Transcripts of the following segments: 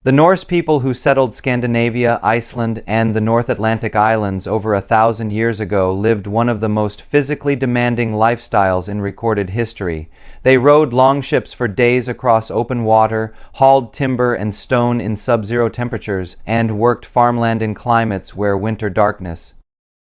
The Norse people who settled Scandinavia, Iceland, and the North Atlantic islands over 1,000 years ago lived one of the most physically demanding lifestyles in recorded history. They rowed longships for days across open water, hauled timber and stone in sub-zero temperatures, and worked farmland in climates where winter darkness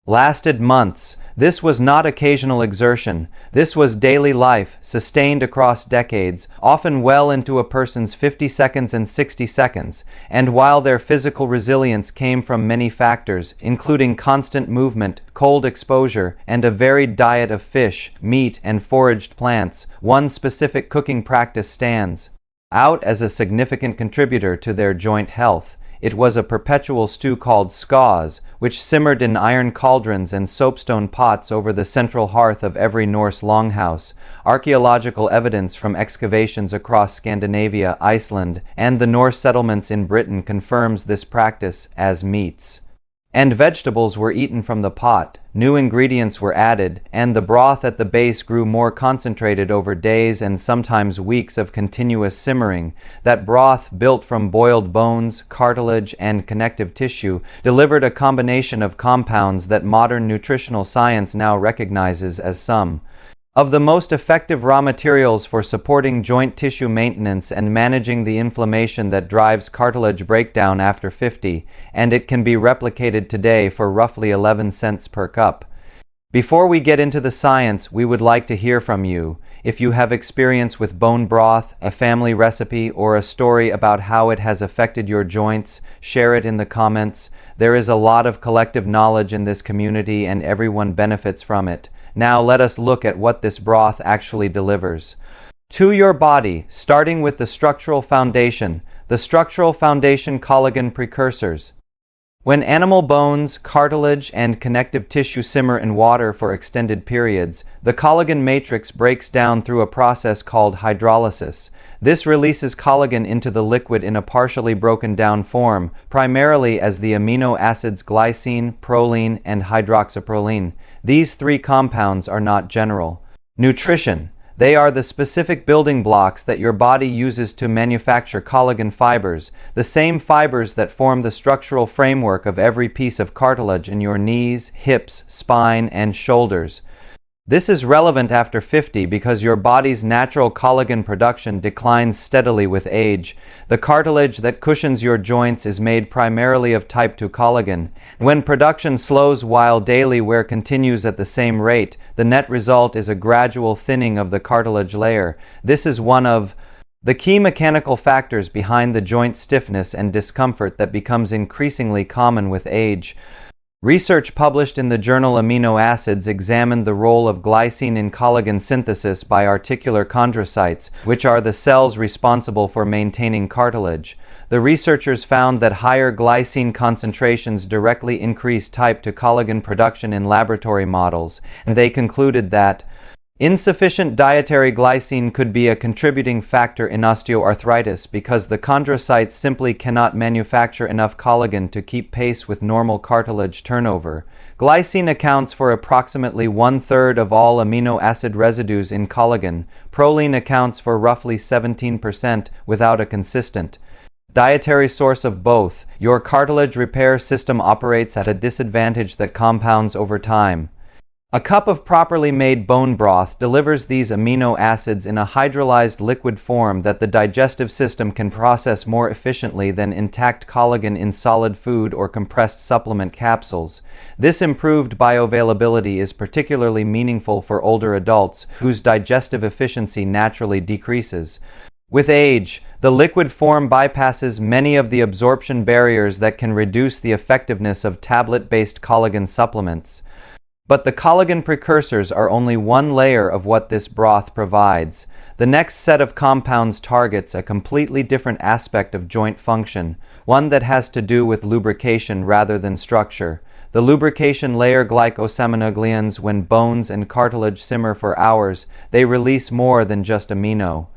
lasted months. This was not occasional exertion. This was daily life, sustained across decades, often well into a person's 50 seconds and 60 seconds. And while their physical resilience came from many factors, including constant movement, cold exposure, and a varied diet of fish, meat, and foraged plants, one specific cooking practice stands out as a significant contributor to their joint health. It was a perpetual stew called skaas, which simmered in iron cauldrons and soapstone pots over the central hearth of every Norse longhouse. Archaeological evidence from excavations across Scandinavia, Iceland, and the Norse settlements in Britain confirms this practice as meats and vegetables were eaten from the pot. New ingredients were added, and the broth at the base grew more concentrated over days and sometimes weeks of continuous simmering. That broth, built from boiled bones, cartilage, and connective tissue, delivered a combination of compounds that modern nutritional science now recognizes as some of the most effective raw materials for supporting joint tissue maintenance and managing the inflammation that drives cartilage breakdown after 50, and it can be replicated today for roughly 11 cents per cup. Before we get into the science, we would like to hear from you. If you have experience with bone broth, a family recipe, or a story about how it has affected your joints, share it in the comments. There is a lot of collective knowledge in this community and everyone benefits from it. Now let us look at what this broth actually delivers to your body, starting with the structural foundation. The structural foundation: collagen precursors. When animal bones, cartilage, and connective tissue simmer in water for extended periods, the collagen matrix breaks down through a process called hydrolysis. This releases collagen into the liquid in a partially broken down form, primarily as the amino acids glycine, proline, and hydroxyproline. These three compounds are not general nutrition. They are the specific building blocks that your body uses to manufacture collagen fibers, the same fibers that form the structural framework of every piece of cartilage in your knees, hips, spine, and shoulders. This is relevant after 50 because your body's natural collagen production declines steadily with age. The cartilage that cushions your joints is made primarily of type 2 collagen. When production slows while daily wear continues at the same rate, the net result is a gradual thinning of the cartilage layer. This is one of the key mechanical factors behind the joint stiffness and discomfort that becomes increasingly common with age. Research published in the journal Amino Acids examined the role of glycine in collagen synthesis by articular chondrocytes, which are the cells responsible for maintaining cartilage. The researchers found that higher glycine concentrations directly increase type 2 collagen production in laboratory models, and they concluded that insufficient dietary glycine could be a contributing factor in osteoarthritis because the chondrocytes simply cannot manufacture enough collagen to keep pace with normal cartilage turnover. Glycine accounts for approximately 1/3 of all amino acid residues in collagen. Proline accounts for roughly 17% without a consistent dietary source of both. Your cartilage repair system operates at a disadvantage that compounds over time. A cup of properly made bone broth delivers these amino acids in a hydrolyzed liquid form that the digestive system can process more efficiently than intact collagen in solid food or compressed supplement capsules. This improved bioavailability is particularly meaningful for older adults whose digestive efficiency naturally decreases with age. The liquid form bypasses many of the absorption barriers that can reduce the effectiveness of tablet-based collagen supplements. But the collagen precursors are only one layer of what this broth provides. The next set of compounds targets a completely different aspect of joint function, one that has to do with lubrication rather than structure. The lubrication layer glycosaminoglycans. When bones and cartilage simmer for hours, they release more than just amino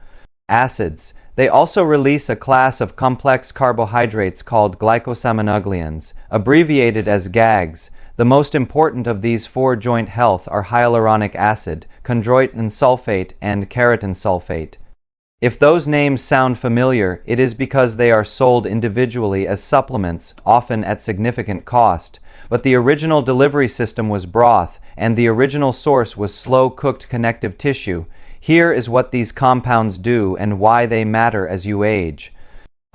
acids. They also release a class of complex carbohydrates called glycosaminoglycans, abbreviated as GAGs. The most important of these for joint health are hyaluronic acid, chondroitin sulfate, and keratin sulfate. If those names sound familiar, it is because they are sold individually as supplements, often at significant cost. But the original delivery system was broth, and the original source was slow-cooked connective tissue. Here is what these compounds do and why they matter as you age.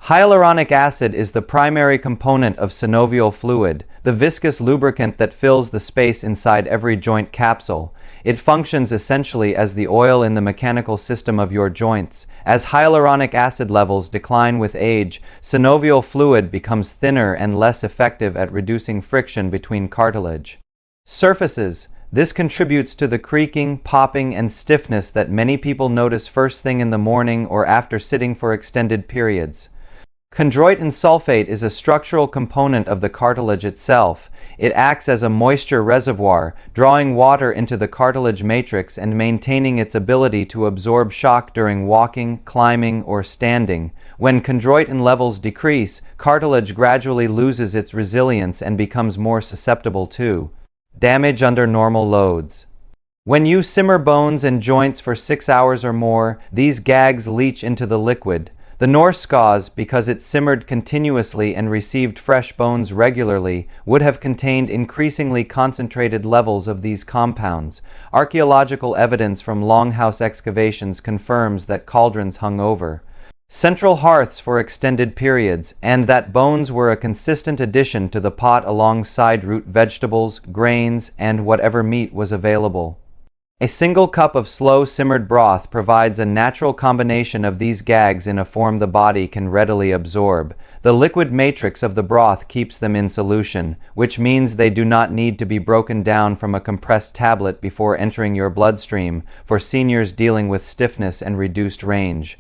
Hyaluronic acid is the primary component of synovial fluid, the viscous lubricant that fills the space inside every joint capsule. It functions essentially as the oil in the mechanical system of your joints. As hyaluronic acid levels decline with age, synovial fluid becomes thinner and less effective at reducing friction between cartilage surfaces. This contributes to the creaking, popping, and stiffness that many people notice first thing in the morning or after sitting for extended periods. Chondroitin sulfate is a structural component of the cartilage itself. It acts as a moisture reservoir, drawing water into the cartilage matrix and maintaining its ability to absorb shock during walking, climbing, or standing. When chondroitin levels decrease, cartilage gradually loses its resilience and becomes more susceptible to damage under normal loads. When you simmer bones and joints for 6 hours or more, these gags leach into the liquid. The Norse scaws, because it simmered continuously and received fresh bones regularly, would have contained increasingly concentrated levels of these compounds. Archaeological evidence from longhouse excavations confirms that cauldrons hung over central hearths for extended periods, and that bones were a consistent addition to the pot alongside root vegetables, grains, and whatever meat was available. A single cup of slow-simmered broth provides a natural combination of these gags in a form the body can readily absorb. The liquid matrix of the broth keeps them in solution, which means they do not need to be broken down from a compressed tablet before entering your bloodstream for seniors dealing with stiffness and reduced range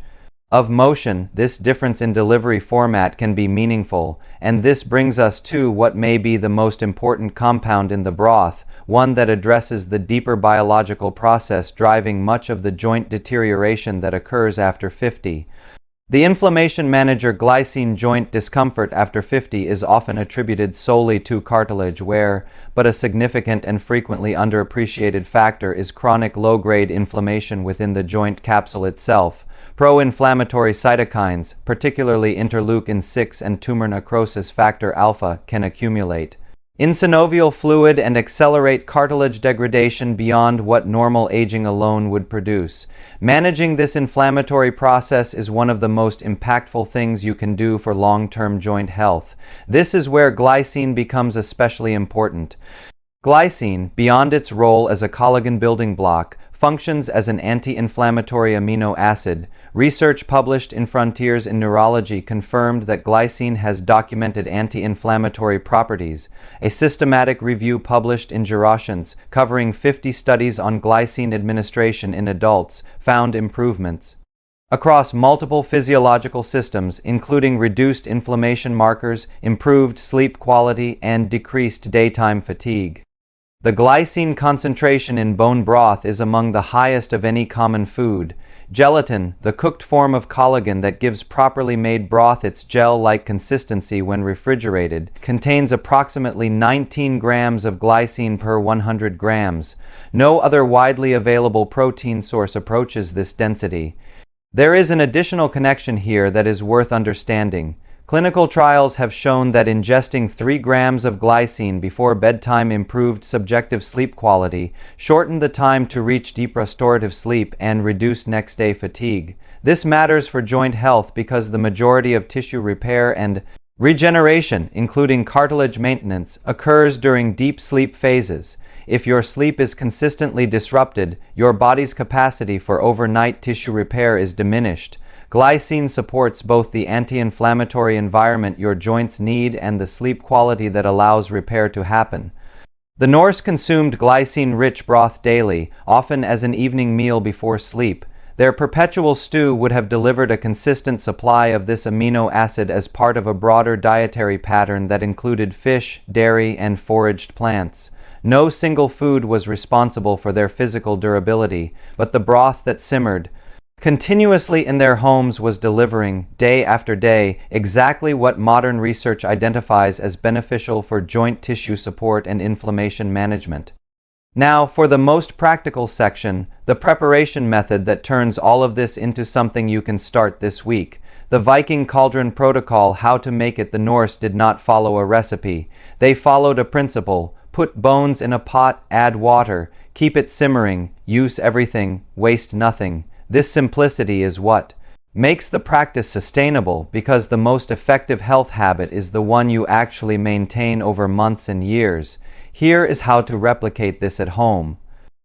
of motion. This difference in delivery format can be meaningful, and this brings us to what may be the most important compound in the broth, one that addresses the deeper biological process driving much of the joint deterioration that occurs after 50. The inflammation manager glycine. Joint discomfort after 50 is often attributed solely to cartilage wear, but a significant and frequently underappreciated factor is chronic low-grade inflammation within the joint capsule itself. Pro-inflammatory cytokines, particularly interleukin-6 and tumor necrosis factor alpha, can accumulate in synovial fluid and accelerate cartilage degradation beyond what normal aging alone would produce. Managing this inflammatory process is one of the most impactful things you can do for long-term joint health. This is where glycine becomes especially important. Glycine, beyond its role as a collagen building block, functions as an anti-inflammatory amino acid. Research published in Frontiers in Neurology confirmed that glycine has documented anti-inflammatory properties. A systematic review published in Neuroscience, covering 50 studies on glycine administration in adults, found improvements across multiple physiological systems, including reduced inflammation markers, improved sleep quality, and decreased daytime fatigue. The glycine concentration in bone broth is among the highest of any common food. Gelatin, the cooked form of collagen that gives properly made broth its gel-like consistency when refrigerated, contains approximately 19 grams of glycine per 100 grams. No other widely available protein source approaches this density. There is an additional connection here that is worth understanding. Clinical trials have shown that ingesting 3 grams of glycine before bedtime improved subjective sleep quality, shortened the time to reach deep restorative sleep, and reduced next-day fatigue. This matters for joint health because the majority of tissue repair and regeneration, including cartilage maintenance, occurs during deep sleep phases. If your sleep is consistently disrupted, your body's capacity for overnight tissue repair is diminished. Glycine supports both the anti-inflammatory environment your joints need and the sleep quality that allows repair to happen. The Norse consumed glycine-rich broth daily, often as an evening meal before sleep. Their perpetual stew would have delivered a consistent supply of this amino acid as part of a broader dietary pattern that included fish, dairy, and foraged plants. No single food was responsible for their physical durability, but the broth that simmered continuously in their homes was delivering, day after day, exactly what modern research identifies as beneficial for joint tissue support and inflammation management. Now, for the most practical section, the preparation method that turns all of this into something you can start this week. The Viking Cauldron protocol, how to make it. The Norse did not follow a recipe. They followed a principle. Put bones in a pot, add water, keep it simmering, use everything, waste nothing. This simplicity is what makes the practice sustainable, because the most effective health habit is the one you actually maintain over months and years. Here is how to replicate this at home.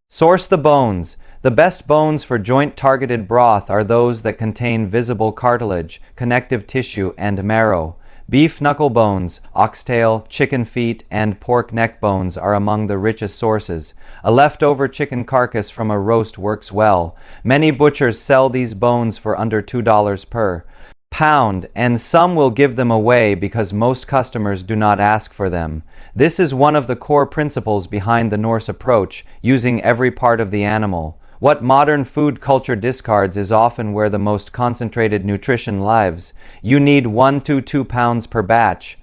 Source the bones. The best bones for joint-targeted broth are those that contain visible cartilage, connective tissue, and marrow. Beef knuckle bones, oxtail, chicken feet, and pork neck bones are among the richest sources. A leftover chicken carcass from a roast works well. Many butchers sell these bones for under $2 per pound, and some will give them away because most customers do not ask for them. This is one of the core principles behind the Norse approach, using every part of the animal. What modern food culture discards is often where the most concentrated nutrition lives. You need 1 to 2 pounds per batch.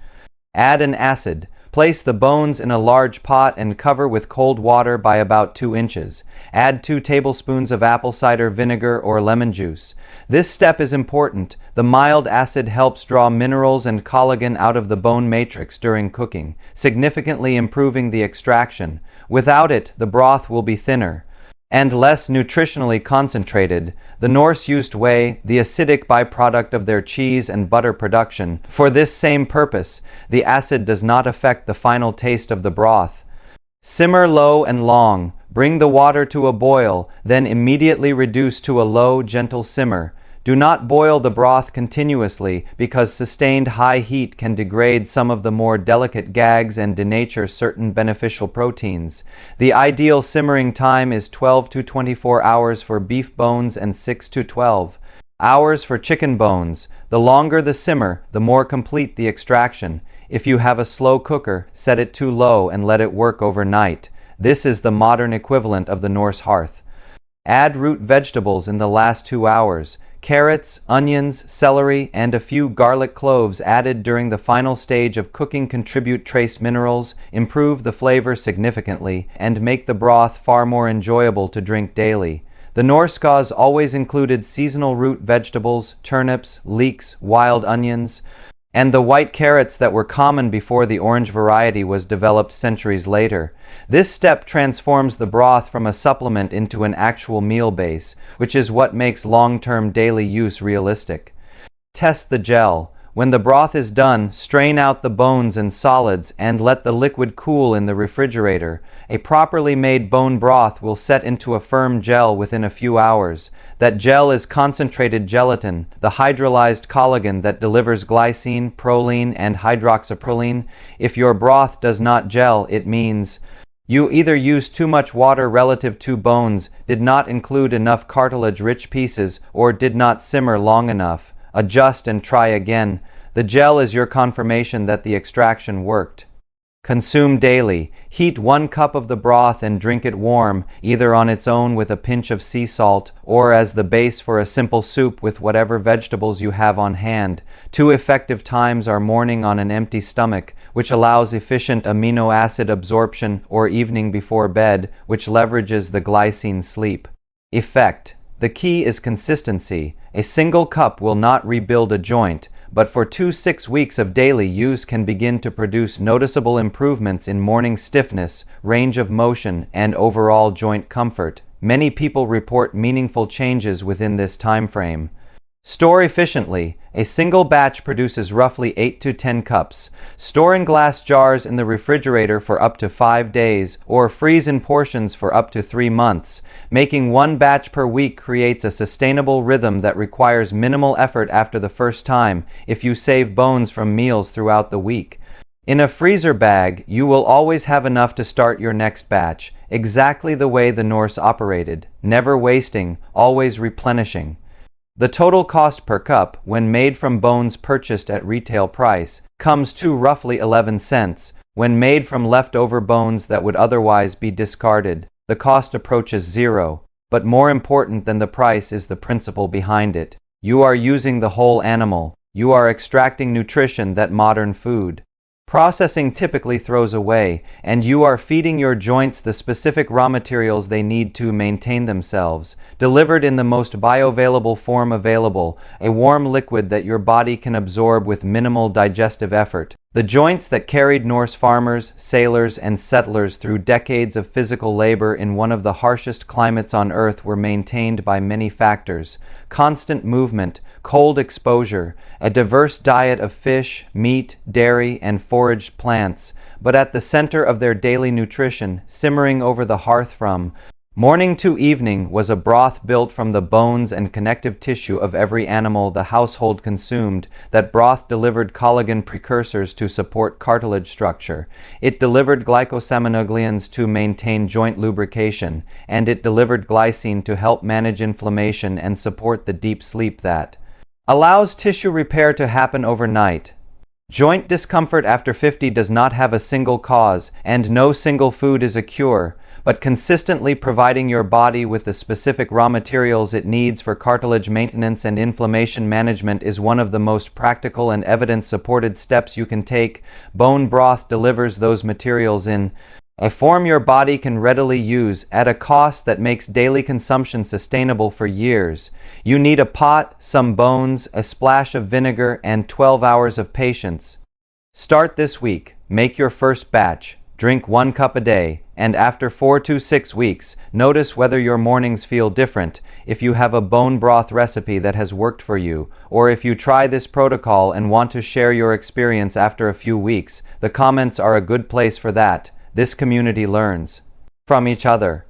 Add an acid. Place the bones in a large pot and cover with cold water by about 2 inches. Add 2 tablespoons of apple cider vinegar or lemon juice. This step is important. The mild acid helps draw minerals and collagen out of the bone matrix during cooking, significantly improving the extraction. Without it, the broth will be thinner and less nutritionally concentrated. The Norse used whey, the acidic byproduct of their cheese and butter production, for this same purpose. The acid does not affect the final taste of the broth. Simmer low and long. Bring the water to a boil, then immediately reduce to a low, gentle simmer. Do not boil the broth continuously, because sustained high heat can degrade some of the more delicate gags and denature certain beneficial proteins. The ideal simmering time is 12 to 24 hours for beef bones and 6 to 12 hours for chicken bones. The longer the simmer, the more complete the extraction. If you have a slow cooker, set it too low and let it work overnight. This is the modern equivalent of the Norse hearth. Add root vegetables in the last 2 hours. Carrots, onions, celery, and a few garlic cloves added during the final stage of cooking contribute trace minerals, improve the flavor significantly, and make the broth far more enjoyable to drink daily. The Norse gods always included seasonal root vegetables, turnips, leeks, wild onions, and the white carrots that were common before the orange variety was developed centuries later. This step transforms the broth from a supplement into an actual meal base, which is what makes long-term daily use realistic. Test the gel. When the broth is done, strain out the bones and solids and let the liquid cool in the refrigerator. A properly made bone broth will set into a firm gel within a few hours. That gel is concentrated gelatin, the hydrolyzed collagen that delivers glycine, proline, and hydroxyproline. If your broth does not gel, it means you either used too much water relative to bones, did not include enough cartilage-rich pieces, or did not simmer long enough. Adjust and try again. The gel is your confirmation that the extraction worked. Consume daily. Heat 1 cup of the broth and drink it warm, either on its own with a pinch of sea salt, or as the base for a simple soup with whatever vegetables you have on hand. 2 effective times are morning on an empty stomach, which allows efficient amino acid absorption, or evening before bed, which leverages the glycine sleep effect. The key is consistency. A single cup will not rebuild a joint, but for 6 weeks of daily use can begin to produce noticeable improvements in morning stiffness, range of motion, and overall joint comfort. Many people report meaningful changes within this time frame. Store efficiently. A single batch produces roughly 8 to 10 cups. Store in glass jars in the refrigerator for up to 5 days, or freeze in portions for up to 3 months. Making 1 batch per week creates a sustainable rhythm that requires minimal effort after the first time, if you save bones from meals throughout the week. In a freezer bag, you will always have enough to start your next batch, exactly the way the Norse operated, never wasting, always replenishing. The total cost per cup, when made from bones purchased at retail price, comes to roughly 11 cents. When made from leftover bones that would otherwise be discarded, the cost approaches zero. But more important than the price is the principle behind it. You are using the whole animal. You are extracting nutrition that modern food Processing typically throws away, and you are feeding your joints the specific raw materials they need to maintain themselves, delivered in the most bioavailable form available, a warm liquid that your body can absorb with minimal digestive effort. The joints that carried Norse farmers, sailors, and settlers through decades of physical labor in one of the harshest climates on Earth were maintained by many factors: constant movement, cold exposure, a diverse diet of fish, meat, dairy, and foraged plants, but at the center of their daily nutrition, simmering over the hearth from morning to evening, was a broth built from the bones and connective tissue of every animal the household consumed. That broth delivered collagen precursors to support cartilage structure. It delivered glycosaminoglycans to maintain joint lubrication, and it delivered glycine to help manage inflammation and support the deep sleep that allows tissue repair to happen overnight. Joint discomfort after 50 does not have a single cause, and no single food is a cure, but consistently providing your body with the specific raw materials it needs for cartilage maintenance and inflammation management is one of the most practical and evidence-supported steps you can take. Bone broth delivers those materials in a form your body can readily use at a cost that makes daily consumption sustainable for years. You need a pot, some bones, a splash of vinegar, and 12 hours of patience. Start this week. Make your first batch. Drink 1 cup a day, and after 4 to 6 weeks, notice whether your mornings feel different, if you have a bone broth recipe that has worked for you, or if you try this protocol and want to share your experience after a few weeks. The comments are a good place for that. This community learns from each other.